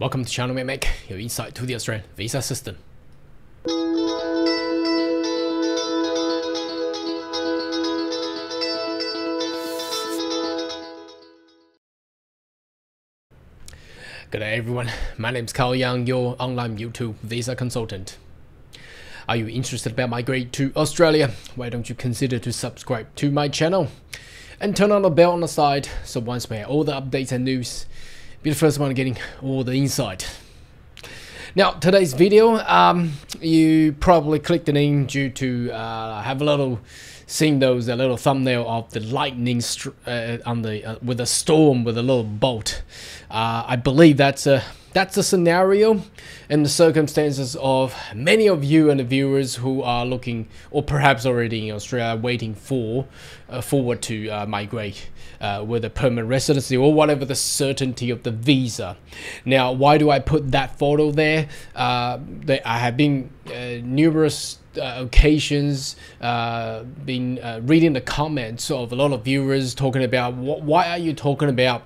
Welcome to the channel where I make your insight to the Australian visa system. Good day everyone, my name is Carl Young, your online YouTube visa consultant. Are you interested about migrating to Australia? Why don't you consider to subscribe to my channel and turn on the bell on the side so once we have all the updates and news, be the first one getting all the insight. Now today's video, you probably clicked the link due to have a little seeing a little thumbnail of the lightning with a storm with a little bolt. I believe that's a scenario and the circumstances of many of you and the viewers who are looking, or perhaps already in Australia, waiting for forward to migrate with a permanent residency or whatever the certainty of the visa. Now, why do I put that photo there? I have been numerous occasions been reading the comments of a lot of viewers talking about why are you talking about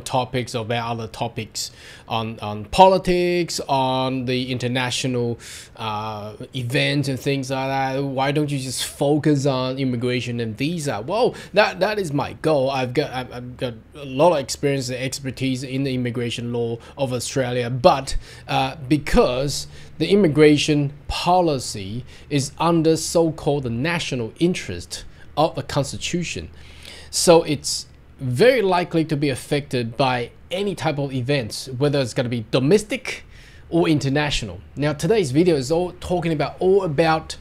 topics about other topics on politics, on the international events and things like that. Why don't you just focus on immigration and visa? Well, that is my goal. I've got a lot of experience and expertise in the immigration law of Australia, but because the immigration policy is under so-called the national interest of the Constitution, so it's very likely to be affected by any type of events, whether it's going to be domestic or international. Now today's video is all about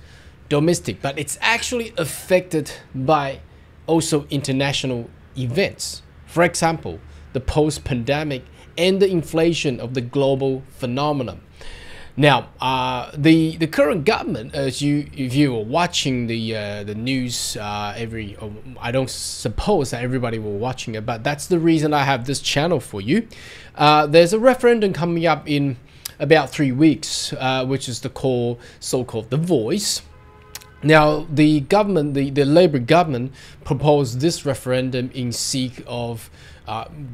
domestic, but it's actually affected by also international events. For example, the post-pandemic and the inflation of the global phenomenon. Now, the current government, if you are watching the news I don't suppose that everybody will watching it, but that's the reason I have this channel for you. There's a referendum coming up in about 3 weeks, which is the so-called The Voice. Now, the government, the Labour government, proposed this referendum in seek of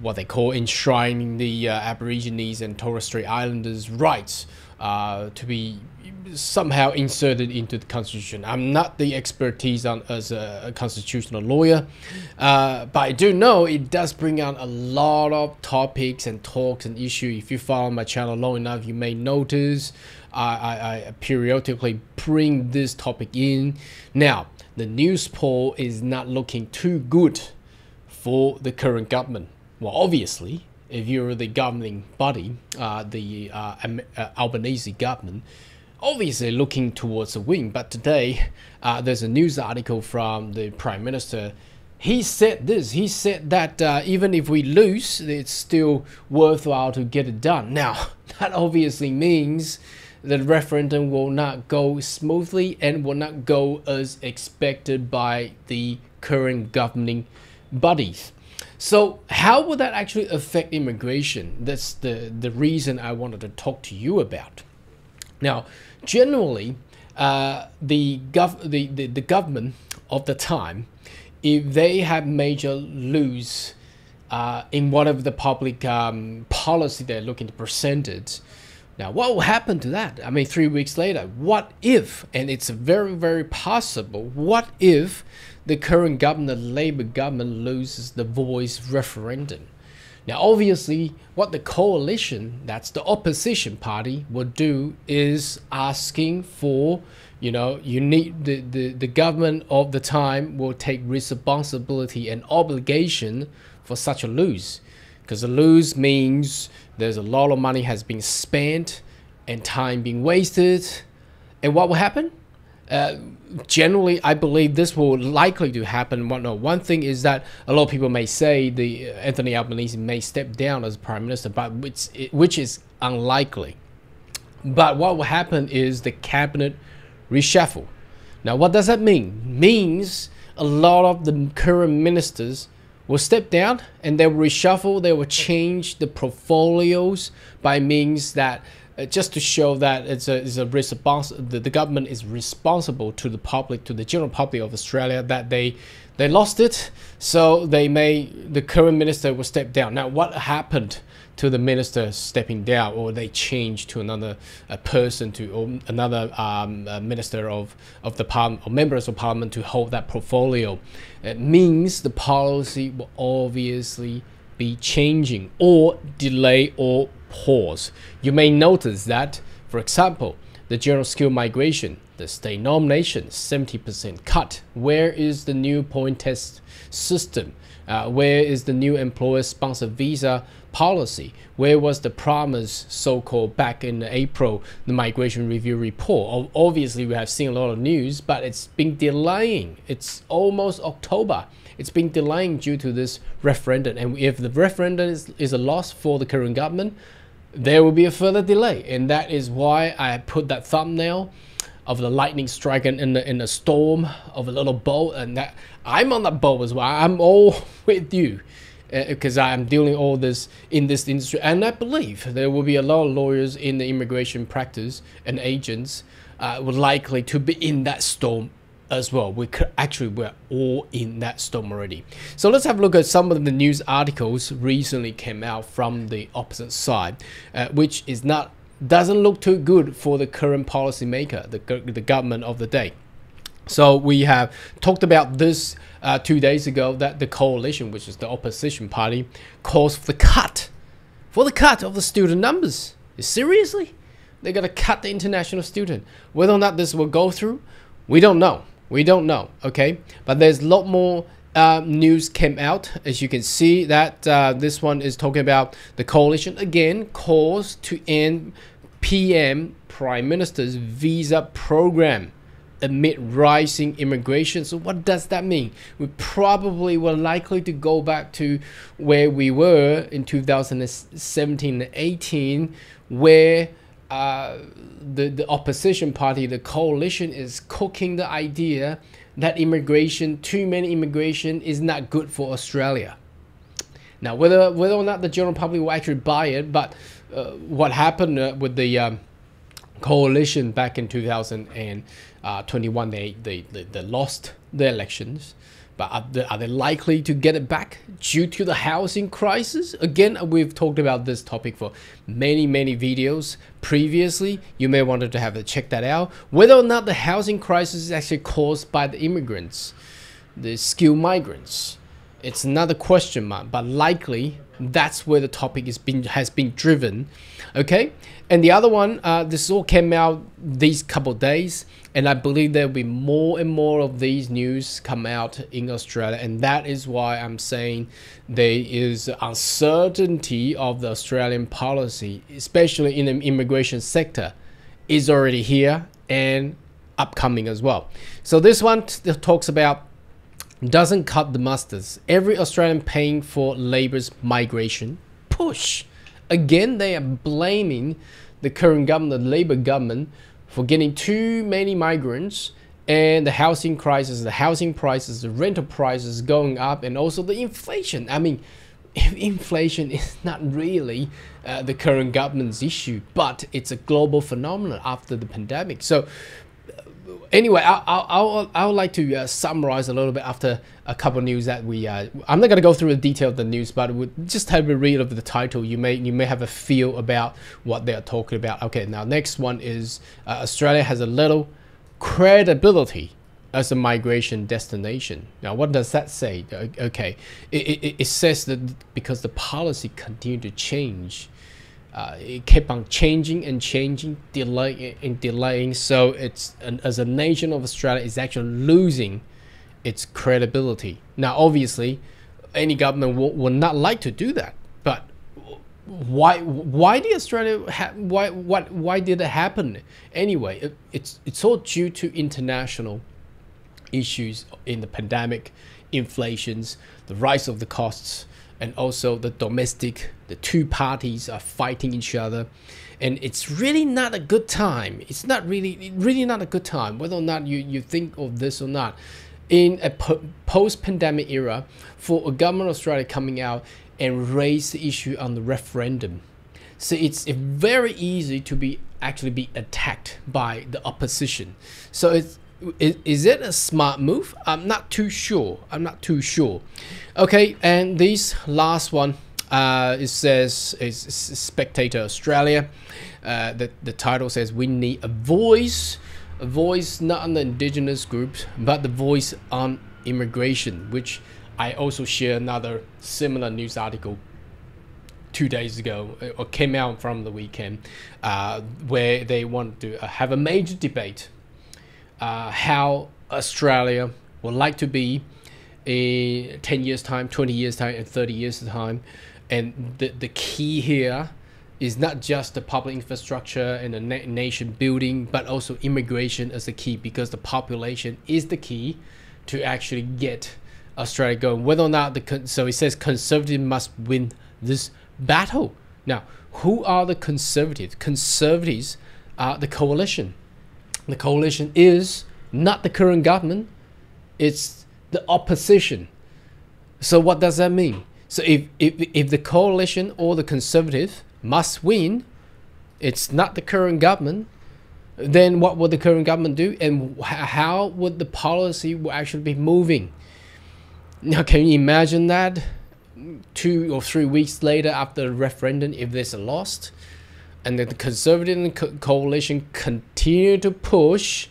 what they call enshrining the Aborigines and Torres Strait Islanders' rights to be somehow inserted into the Constitution. I'm not the expertise as a constitutional lawyer, but I do know it does bring out a lot of topics and talks and issues. If you follow my channel long enough, you may notice I periodically bring this topic in. Now, the news poll is not looking too good for the current government. Well, obviously, if you're the governing body, the Albanese government, obviously looking towards a win. But today, there's a news article from the Prime Minister. He said this. He said that even if we lose, it's still worthwhile to get it done. Now, that obviously means the referendum will not go smoothly and will not go as expected by the current governing bodies. So how would that actually affect immigration? That's the reason I wanted to talk to you about. Now, generally, the government of the time, if they have major lose in whatever the public policy they're looking to present it, now what will happen to that? I mean, 3 weeks later, what if, and it's very, very possible, what if the current government, the Labour government, loses the Voice referendum? Now, obviously, what the coalition, that's the opposition party, will do is asking for, you need the government of the time will take responsibility and obligation for such a lose. Because a lose means there's a lot of money has been spent and time being wasted. And what will happen? Generally, I believe this will likely to happen. One thing is that a lot of people may say Anthony Albanese may step down as Prime Minister, but which is unlikely. But what will happen is the cabinet reshuffle. Now, what does that mean? Means a lot of the current ministers will step down and they will reshuffle. They will change the portfolios by means that just to show that the government is responsible to the public, to the general public of Australia, that they lost it, so the current minister will step down. Now, what happened to the minister stepping down, or they change to another person to, or another minister of the parliament, or members of parliament to hold that portfolio. It means the policy will obviously be changing or delay or pause. You may notice that, for example, the general skill migration, the state nomination, 70% cut. Where is the new point test system? Where is the new employer-sponsored visa policy? Where was the promise, so-called, back in April, the migration review report? Obviously, we have seen a lot of news, but it's been delaying. It's almost October. It's been delaying due to this referendum. And if the referendum is a loss for the current government, there will be a further delay. And that is why I put that thumbnail of the lightning striking in a storm of a little boat, and that I'm on that boat as well. I'm all with you because I'm dealing all this in this industry, and I believe there will be a lot of lawyers in the immigration practice and agents would likely to be in that storm as well. We're all in that storm already. So let's have a look at some of the news articles recently came out from the opposite side, which doesn't look too good for the current policymaker, the government of the day. So we have talked about this 2 days ago, that the coalition, which is the opposition party, calls for the cut of the student numbers. Seriously? They're going to cut the international student. Whether or not this will go through, we don't know. We don't know, okay? But there's a lot more news came out. As you can see that this one is talking about the coalition again calls to end PM Prime Minister's visa program amid rising immigration. So what does that mean? We probably were likely to go back to where we were in 2017 and 18, where the opposition party, the coalition, is cooking the idea that too many immigration is not good for Australia. Now, whether or not the general public will actually buy it, but what happened with the coalition back in 2021, they lost the elections. But are they likely to get it back due to the housing crisis? Again, we've talked about this topic for many videos previously. You may want to have to check that out. Whether or not the housing crisis is actually caused by the immigrants, the skilled migrants, it's another question mark, but likely that's where the topic has been driven. Okay, and the other one, this all came out these couple of days, and I believe there'll be more and more of these news come out in Australia, and that is why I'm saying there is uncertainty of the Australian policy, especially in the immigration sector, is already here and upcoming as well. So this one talks about doesn't cut the mustard. Every Australian paying for labour's migration push. Again, they are blaming the current government, the Labour government, for getting too many migrants, and the housing crisis, the housing prices, the rental prices going up, and also the inflation. I mean, inflation is not really the current government's issue, but it's a global phenomenon after the pandemic. So anyway, I would like to summarize a little bit after a couple of news that we. I'm not going to go through the detail of the news, but we'll just have a read of the title. You may have a feel about what they are talking about. Okay, now next one is Australia has a little credibility as a migration destination. Now, what does that say? Okay, it says that because the policy continued to change. It kept on changing and changing, delaying. So it's as a nation of Australia, is actually losing its credibility. Now, obviously, any government will not like to do that. But why did Australia? Why did it happen anyway? It's all due to international issues in the pandemic, inflations, the rise of the costs, and also the two parties are fighting each other, and it's really not a good time. It's not really not a good time, whether or not you think of this or not, in a post-pandemic era, for a government of Australia coming out and raise the issue on the referendum. So it's very easy to actually be attacked by the opposition. So is it a smart move? I'm not too sure. Okay, and this last one, It says it's Spectator Australia. The title says we need a voice not on the indigenous groups, but the voice on immigration, which I also share another similar news article 2 days ago, or came out from the weekend, where they want to have a major debate how Australia would like to be in 10 years time, 20 years time, and 30 years time. And the key here is not just the public infrastructure and the nation building, but also immigration as the key, because the population is the key to actually get Australia going. Whether or not so it says conservative must win this battle. Now, who are the conservatives? Conservatives are the coalition. The coalition is not the current government, it's the opposition. So what does that mean? So if the coalition or the conservative must win, it's not the current government, then what would the current government do, and how would the policy will actually be moving? Now, can you imagine that 2 or 3 weeks later after the referendum, if there's a loss, and then the conservative and coalition continue to push,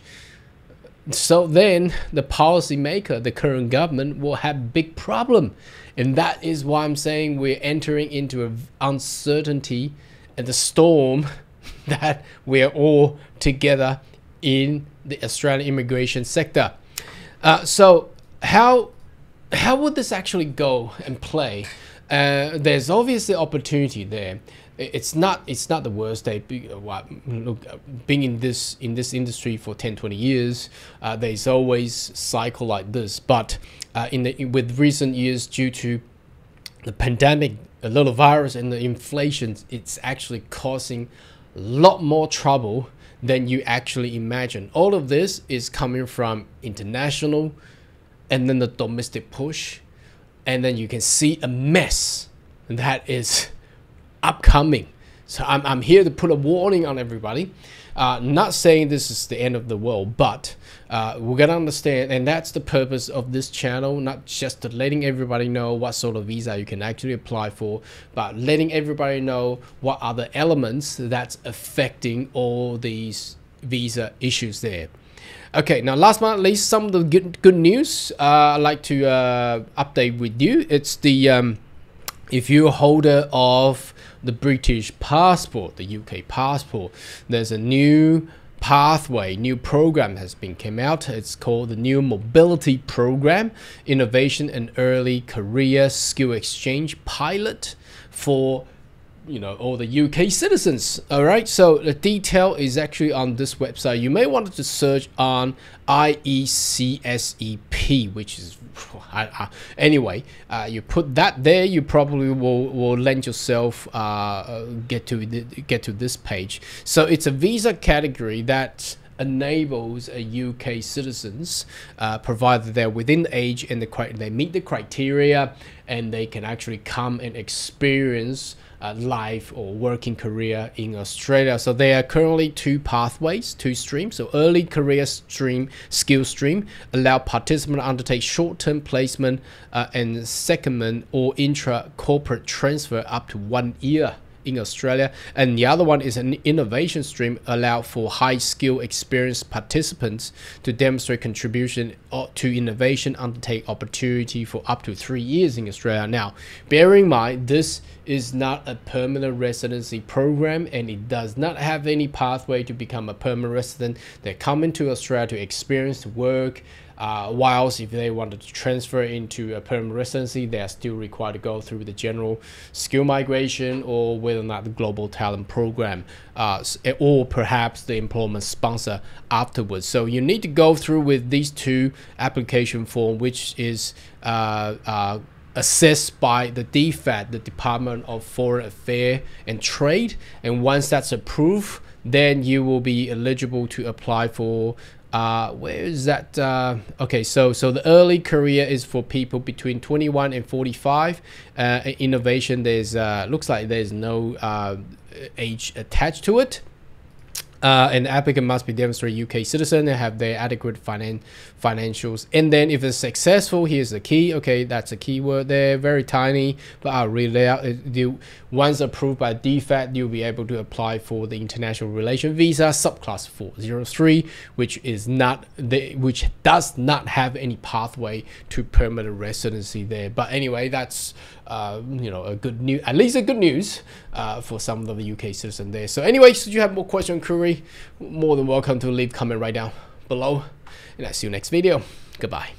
so then the policy maker, the current government, will have big problem. And that is why I'm saying we're entering into an uncertainty and the storm that we're all together in the Australian immigration sector. So how would this actually go and play? There's obviously opportunity there. It's not the worst day. Look, being in this industry for 10-20 years, there's always cycle like this. But with recent years, due to the pandemic, a lot of virus and the inflation, it's actually causing a lot more trouble than you actually imagine. All of this is coming from international, and then the domestic push, and then you can see a mess that is upcoming. So I'm here to put a warning on everybody. Not saying this is the end of the world, but we're gonna understand, and that's the purpose of this channel, not just letting everybody know what sort of visa you can actually apply for, but letting everybody know what are the elements that's affecting all these visa issues there. Okay, now last but not least, some of the good news I'd like to update with you. It's the if you're a holder of the British passport, the UK passport, there's a new pathway, new program has been came out. It's called the New Mobility Program, Innovation and Early Career Skill Exchange Pilot for all the UK citizens. All right, so the detail is actually on this website. You may want to search on IECSEP, which is anyway, you put that there, you probably will lend yourself get to this page. So it's a visa category that enables a UK citizens, provided they're within the age and they meet the criteria, and they can actually come and experience life or working career in Australia. So there are currently 2 pathways, 2 streams. So early career stream, skill stream, allow participants to undertake short-term placement and secondment or intra-corporate transfer up to 1 year in Australia. And the other one is an innovation stream, allow for high skill experienced participants to demonstrate contribution to innovation, undertake opportunity for up to 3 years in Australia. Now, bear in mind, this is not a permanent residency program, and it does not have any pathway to become a permanent resident. They're coming to Australia to experience work, whilst if they wanted to transfer into a permanent residency, they are still required to go through the general skill migration, or whether or not the global talent program, or perhaps the employment sponsor afterwards. So you need to go through with these 2 application form, which is assessed by the DFAT, the Department of Foreign Affairs and Trade, and once that's approved, then you will be eligible to apply for where is that? Okay, so the early career is for people between 21 and 45. Innovation, there's looks like there's no age attached to it. An applicant must be demonstrated UK citizen and have their adequate financials. And then if it's successful, here's the key. Okay, that's a keyword there, very tiny, but I'll read it out. Once approved by DFAT, you'll be able to apply for the International Relation Visa subclass 403, which does not have any pathway to permanent residency there. But anyway, that's a good news, at least a good news for some of the UK citizens there. So anyway, should you have more question query, more than welcome to leave comment right down below, and I'll see you next video. Goodbye.